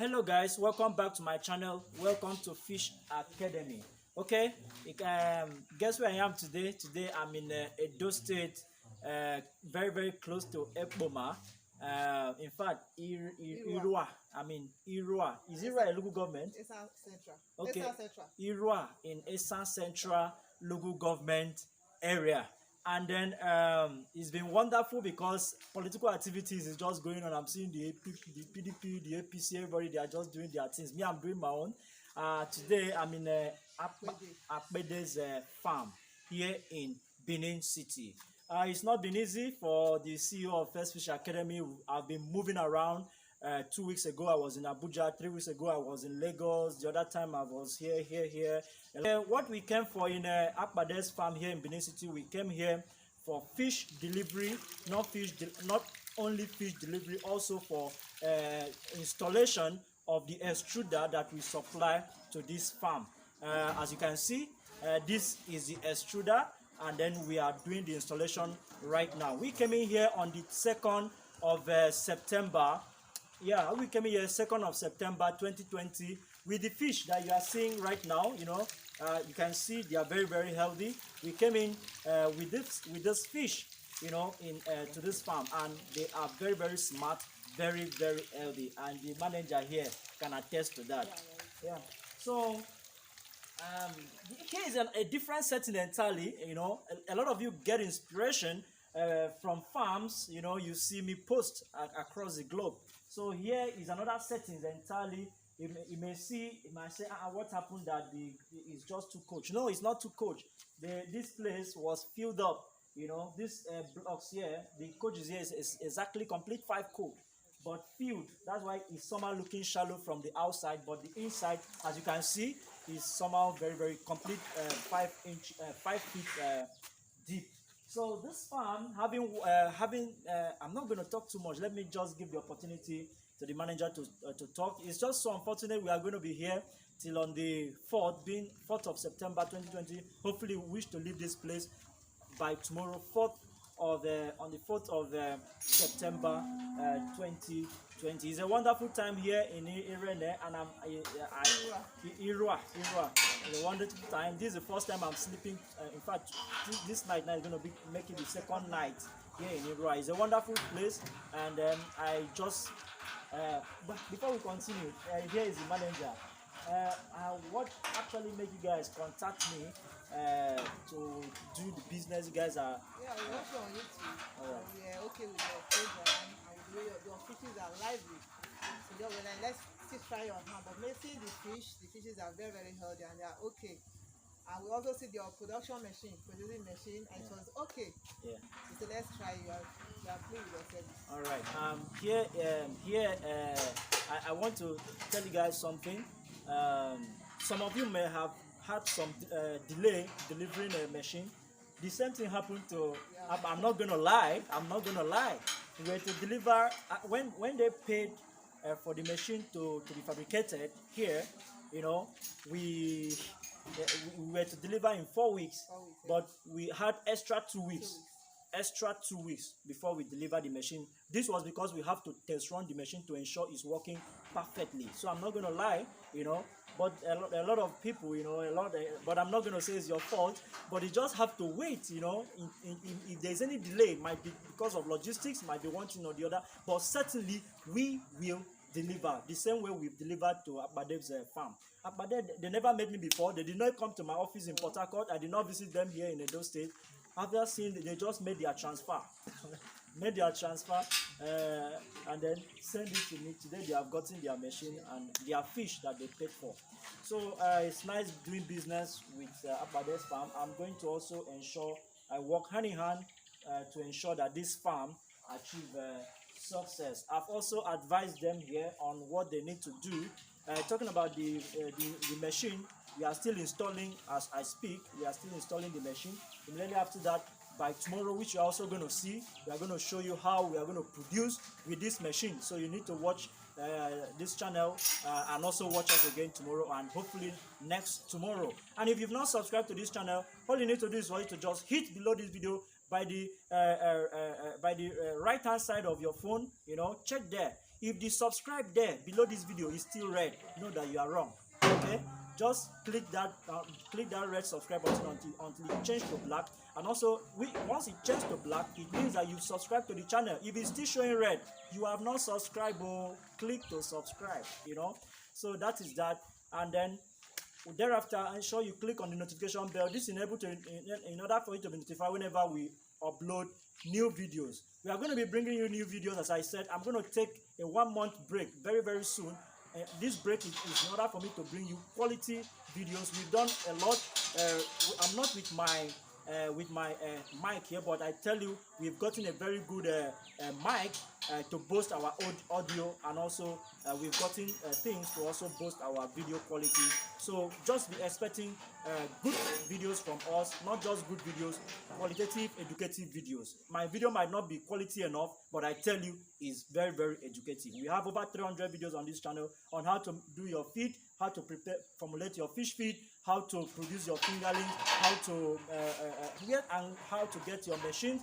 Hello guys, welcome back to my channel. Welcome to Fish Academy. Okay, guess where I am today? Today I'm in Edo State, very close to Ekpoma. In fact, Irua. I mean Irua. Is Irua a local government? Esan Central. Okay, Esan Central. Irua in Esan Central local government area. And then it's been wonderful because political activities is just going on. I'm seeing the PDP, the APC, everybody, they are just doing their things. Me, I'm doing my own. Today, I'm in Akpede's farm here in Benin City. It's not been easy for the CEO of First Fish Academy. I've been moving around. 2 weeks ago, I was in Abuja. 3 weeks ago, I was in Lagos. The other time, I was here. What we came for in Akpade's farm here in Benin City, we came here for fish delivery, not only fish delivery, also for installation of the extruder that we supply to this farm. As you can see, this is the extruder, and then we are doing the installation right now. We came in here on the 2nd of September. Yeah, we came here 2nd of September 2020 with the fish that you are seeing right now. You can see they are very healthy. We came in with this fish, to this farm, and they are very smart, very healthy, and the manager here can attest to that. Yeah. So here is a different setting entirely. A lot of you get inspiration from farms. You see me post across the globe. So here is another settings entirely. You may say, what happened that it's just too coach. No, it's not too coach. This place was filled up. This blocks here, the coaches here is exactly complete 5 coach, but filled. That's why it's somehow looking shallow from the outside, but the inside, as you can see, is somehow very complete 5 feet deep. So this farm, I'm not going to talk too much. Let me just give the opportunity to the manager to talk. It's just so unfortunate we are going to be here till on the 4th, being 4th of September 2020. Hopefully, we wish to leave this place by tomorrow, on the 4th of September 2020. It's a wonderful time here in Irene, and Irua. It's a wonderful time. This is the first time I'm sleeping. In fact, this night is going to be making the 2nd night here in Irua. It's a wonderful place, and I just but before we continue, here is the manager. What actually made you guys contact me to do the business? You guys are... Yeah, we watch you on YouTube. Right. We are okay with your program, and with the way your fishes are lively. So just let's still try your hand. But mainly the fishes are very healthy, and they are okay. And we also see your producing machine, and it was okay. Yeah. So let's try. You are playing with your service. All right. I want to tell you guys something. Some of you may have had some delay delivering a machine. The same thing happened to... Yeah. I'm not gonna lie. We were to deliver when they paid for the machine to be fabricated here. We were to deliver in 4 weeks, but we had extra 2 weeks. Extra 2 weeks before we deliver the machine. This was because we have to test run the machine to ensure it's working perfectly. So I'm not gonna lie, but a lot of people, but I'm not gonna say it's your fault. But you just have to wait, if there's any delay, it might be because of logistics, might be one thing or the other. But certainly we will deliver the same way we've delivered to Akpade's farm. Akpade, they never met me before. They did not come to my office in Port Harcourt. I did not visit them here in Edo State. After seeing, they just made their transfer. And then send it to me. Today they have gotten their machine and their fish that they paid for. So it's nice doing business with Akpade's farm. I'm going to also ensure I work hand in hand to ensure that this farm achieve success. I've also advised them here on what they need to do. Talking about the machine, we are still installing as I speak. We are still installing the machine. Immediately after that, by tomorrow, which you're also going to see, we are going to show you how we are going to produce with this machine. So you need to watch this channel and also watch us again tomorrow, and hopefully next tomorrow. And if you've not subscribed to this channel, all you need to do is for you to just hit below this video by the right hand side of your phone. Check there. If the subscribe there below this video is still red, know that you are wrong. Okay, just click that red subscribe button until it changes to black. And also, once it changes to black, it means that you've subscribed to the channel. If it's still showing red, you have not subscribed. Or click to subscribe. So that is that. And then thereafter, ensure you click on the notification bell. This enables in order for you to be notified whenever we upload new videos. We are going to be bringing you new videos. As I said, I'm going to take a 1-month break very, very soon. This break is in order for me to bring you quality videos. We've done a lot. I'm not with my mic here, but I tell you, we've gotten a very good mic to boost our audio, and also we've gotten things to also boost our video quality. So just be expecting good videos from us, not just good videos, qualitative, educative videos. My video might not be quality enough, but I tell you, it's very, very educative. We have over 300 videos on this channel on how to do your feed, how to formulate your fish feed, how to produce your fingerlings, how to how to get your machines,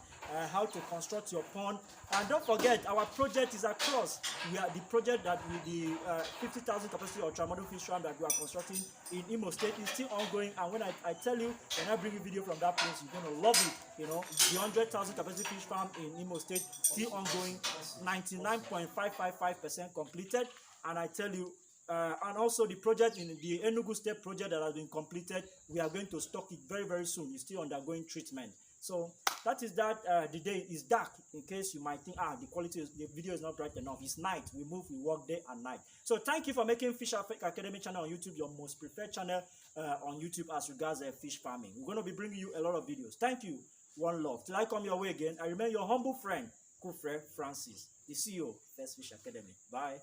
how to construct your pond. And don't forget, our project is across. We are the project that with the 50,000 capacity ultramodern fish farm that we are constructing in Imo State is still ongoing. And when I tell you, when I bring you video from that place, you're gonna love it. The 100,000 capacity fish farm in Imo State still ongoing, 99.555% completed. And I tell you, and also the project in the Enugu State project that has been completed, we are going to stock it very, very soon. It's still undergoing treatment. So that is that. The day is dark, in case you might think, the video is not bright enough. It's night. We work day and night. So thank you for making Fish Academy channel on YouTube your most preferred channel on YouTube as regards fish farming. We're going to be bringing you a lot of videos. Thank you. One love. Till I come your way again, I remain your humble friend, Kufre Francis, the CEO, First Fish Academy. Bye.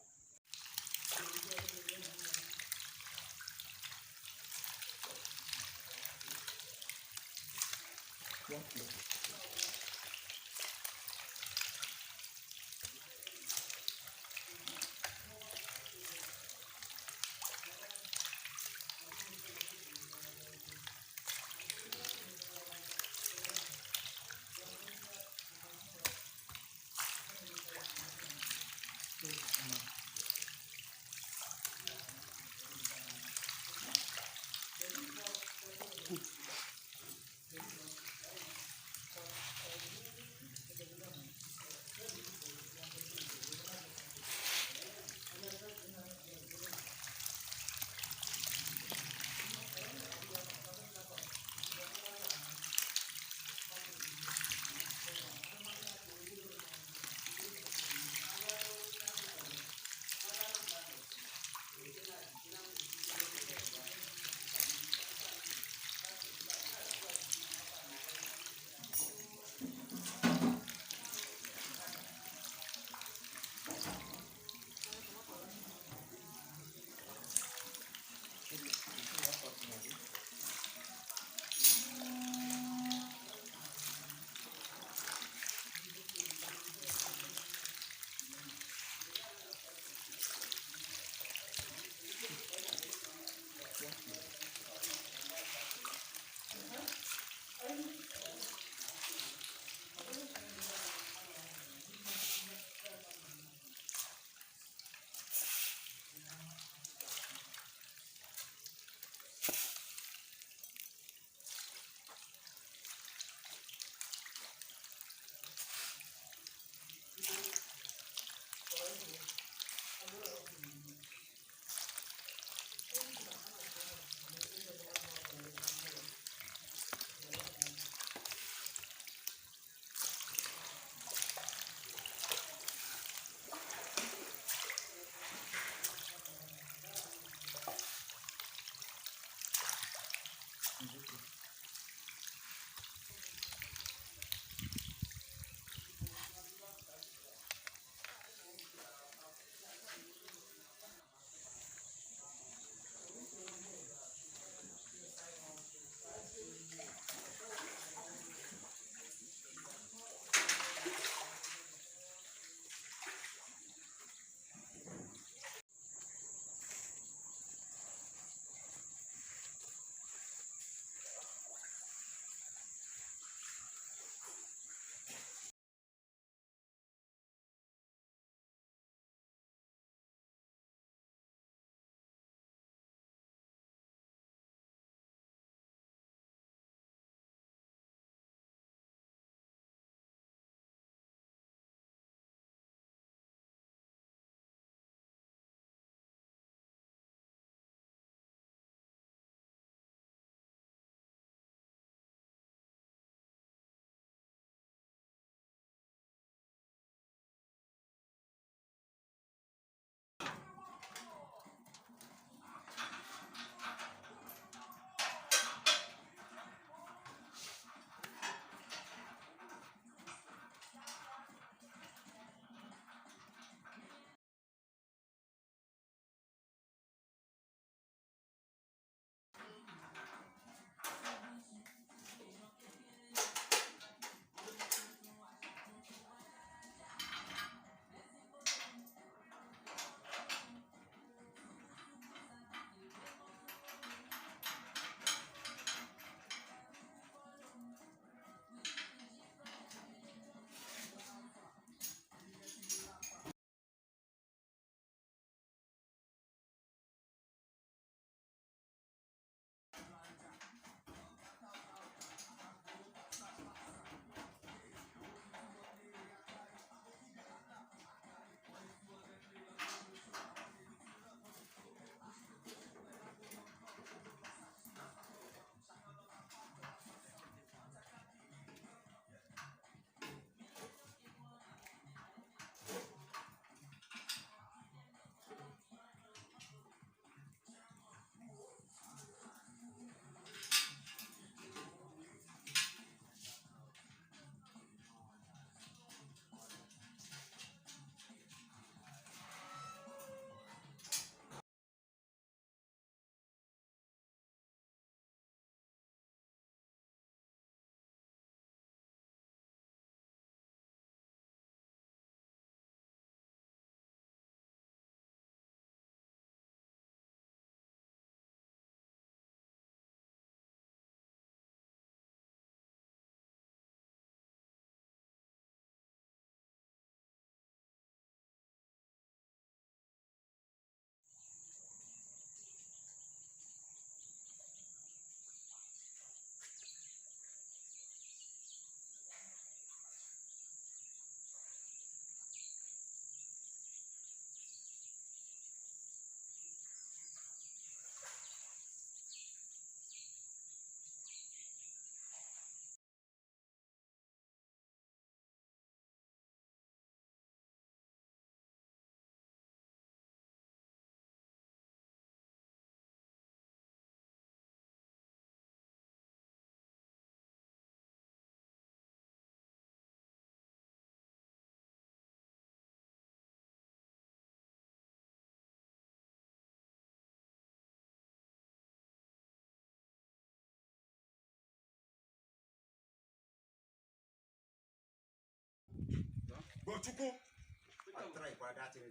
But Chuku, I try for that thing.